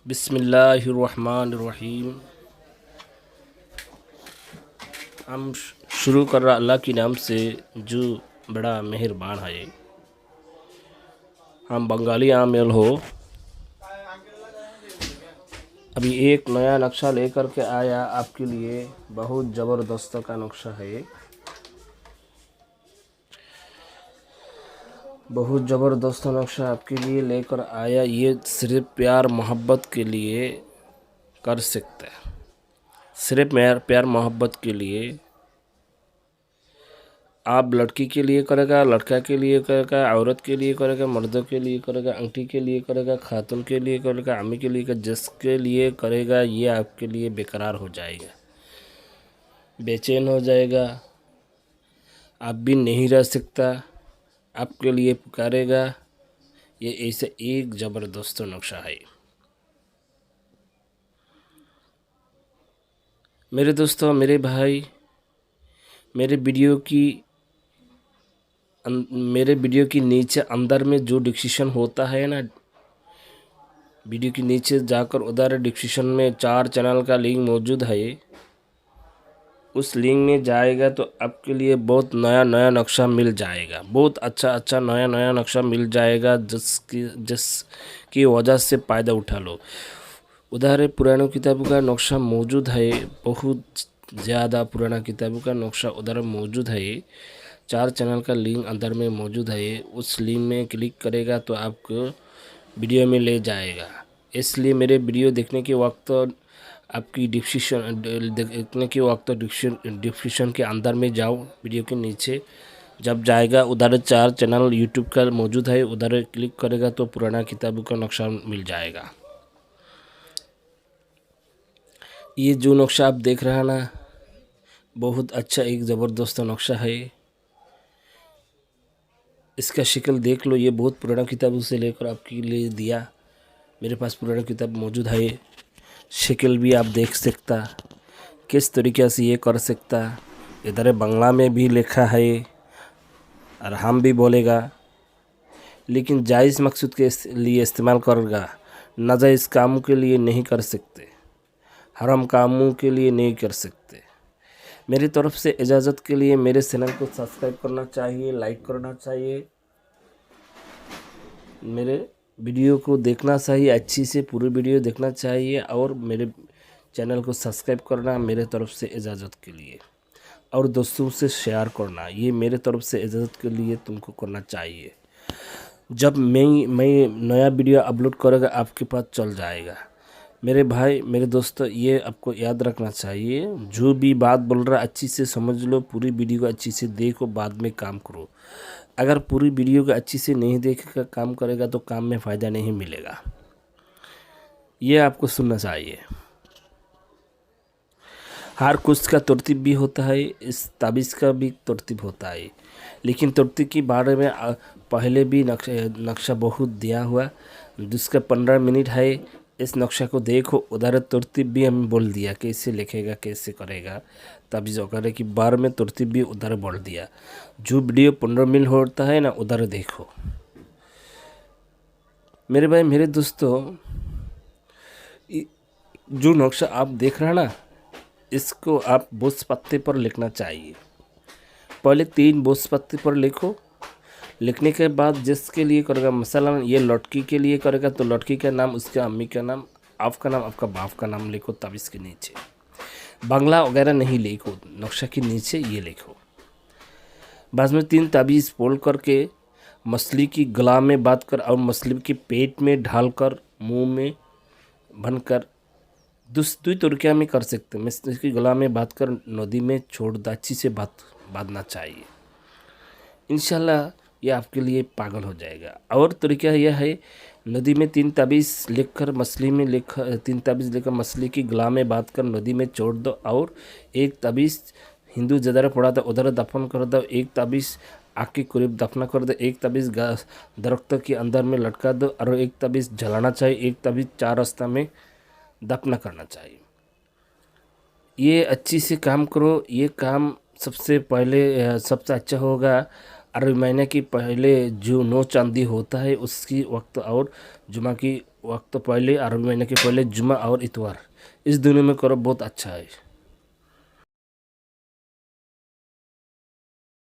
बिस्मिल्लाहिर्रहमानिर्रहीम। हम शुरू कर रहा अल्लाह के नाम से जो बड़ा मेहरबान है। हम बंगाली आमेल हो। अभी एक नया नक्शा लेकर के आया आपके लिए, बहुत ज़बरदस्त का नक्शा है। बहुत ज़बरदस्त नक्शा आपके लिए लेकर आया। ये सिर्फ प्यार मोहब्बत के लिए कर सकते हैं, सिर्फ प्यार मोहब्बत के लिए। आप लड़की के लिए करेगा, लड़का के लिए करेगा, औरत के लिए करेगा, मर्दों के लिए करेगा, अंटी के लिए करेगा, खातून के लिए करेगा, अम्मी के लिए करेगा, जिसके लिए करेगा ये आपके लिए बेकरार हो जाएगा, बेचैन हो जाएगा, आप भी नहीं रह सकता, आपके लिए पुकारेगा। ये ऐसे एक ज़बरदस्त नक्शा है। मेरे दोस्तों, मेरे भाई, मेरे वीडियो की नीचे अंदर में जो डिस्क्रिप्शन होता है ना, वीडियो के नीचे जाकर उधर डिस्क्रिप्शन में 4 चैनल का लिंक मौजूद है। उस लिंक में जाएगा तो आपके लिए बहुत नया नया नक्शा मिल जाएगा, बहुत अच्छा नया नया नक्शा मिल जाएगा, जिसकी वजह से फ़ायदा उठा लो। उधर पुरानी किताबों का नक्शा मौजूद है, बहुत ज़्यादा पुराना किताबों का नक्शा उधर मौजूद है। 4 चैनल का लिंक अंदर में मौजूद है। उस लिंक में क्लिक करेगा तो आपको वीडियो में ले जाएगा। इसलिए मेरे वीडियो देखने के वक्त आपकी डिस्क्रिप्शन के अंदर में जाओ, वीडियो के नीचे जब जाएगा उधर 4 चैनल यूट्यूब का मौजूद है, उधर क्लिक करेगा तो पुराना किताबों का नक्शा मिल जाएगा। ये जो नक्शा आप देख रहे हैं ना, बहुत अच्छा एक ज़बरदस्त नक्शा है। इसका शक्ल देख लो, ये बहुत पुराना किताबों से लेकर आपके लिए दिया। मेरे पास पुराना किताब मौजूद है, शक्ल भी आप देख सकता, किस तरीके से ये कर सकता। इधर बांग्ला में भी लिखा है और हम भी बोलेगा, लेकिन जायज़ मकसद के लिए इस्तेमाल करेगा, नाजायज़ कामों के लिए नहीं कर सकते, हराम कामों के लिए नहीं कर सकते। मेरी तरफ से इजाज़त के लिए मेरे चैनल को सब्सक्राइब करना चाहिए, लाइक करना चाहिए, मेरे वीडियो को देखना चाहिए, अच्छी से पूरी वीडियो देखना चाहिए और मेरे चैनल को सब्सक्राइब करना मेरे तरफ से इजाज़त के लिए, और दोस्तों से शेयर करना, ये मेरे तरफ से इजाज़त के लिए तुमको करना चाहिए। जब मैं नया वीडियो अपलोड करेगा आपके पास चल जाएगा। मेरे भाई, मेरे दोस्तों, ये आपको याद रखना चाहिए, जो भी बात बोल रहा अच्छी से समझ लो, पूरी वीडियो को अच्छी से देखो, बाद में काम करो। अगर पूरी वीडियो को अच्छी से नहीं देखेगा, काम करेगा तो काम में फ़ायदा नहीं मिलेगा। ये आपको सुनना चाहिए। हर कुछ का तरतीब भी होता है, इस ताबीज़ का भी तरतीब होता है, लेकिन तरतीब के बारे में पहले भी नक्शा बहुत दिया हुआ, जिसका 15 मिनट है। इस नक्शा को देखो, उधर तरतीब भी हमें बोल दिया, कैसे लिखेगा, कैसे करेगा, ताबीज़ वगैरह की बारे में तरतीब भी उधर बोल दिया। जो वीडियो 15 मिनट होता है ना, उधर देखो। मेरे भाई, मेरे दोस्तों, जो नक्शा आप देख रहे हैं ना, इसको आप बोस पत्ते पर लिखना चाहिए। पहले 3 बोस पत्ते पर लिखो। लिखने के बाद जिसके लिए करेगा, मसलन ये लड़की के लिए करेगा तो लड़की का नाम, उसके अम्मी का नाम, आपका नाम, आपका बाप का नाम लिखो ताबीज़ के नीचे। बांग्ला वगैरह नहीं लिखो, नक्शा के नीचे ये लिखो। बाद में 3 ताबीज़ बोल करके मछली की गला में बात कर और मछली के पेट में ढालकर मुंह में भनकर दूसरी तरीके में कर सकते हैं। मछली की गला में बात कर नदी में छोड़ दो, अच्छी से बांधना चाहिए। इंशाल्लाह ये आपके लिए पागल हो जाएगा। और तरीका यह है, नदी में 3 ताबीज़ लिखकर मछली में 3 ताबीज़ लेकर मछली की गला में बात कर नदी में छोड़ दो, और एक ताबीज़ हिंदू जदर पड़ा था उधर दफन कर दो, एक ताबीज़ आग के करीब दफना कर दो, एक ताबीज़ दरख्त के अंदर में लटका दो, और एक ताबीज़ जलाना चाहिए, एक ताबीज़ 4 रास्ता में दफना करना चाहिए। ये अच्छी से काम करो। ये काम सबसे पहले सबसे अच्छा होगा अरबी महीने की पहले जो 9 चांदी होता है उसकी वक्त, और जुमा की वक्त तो पहले 11वें महीने के पहले जुमा और इतवार, इस दिनों में करो, बहुत अच्छा है।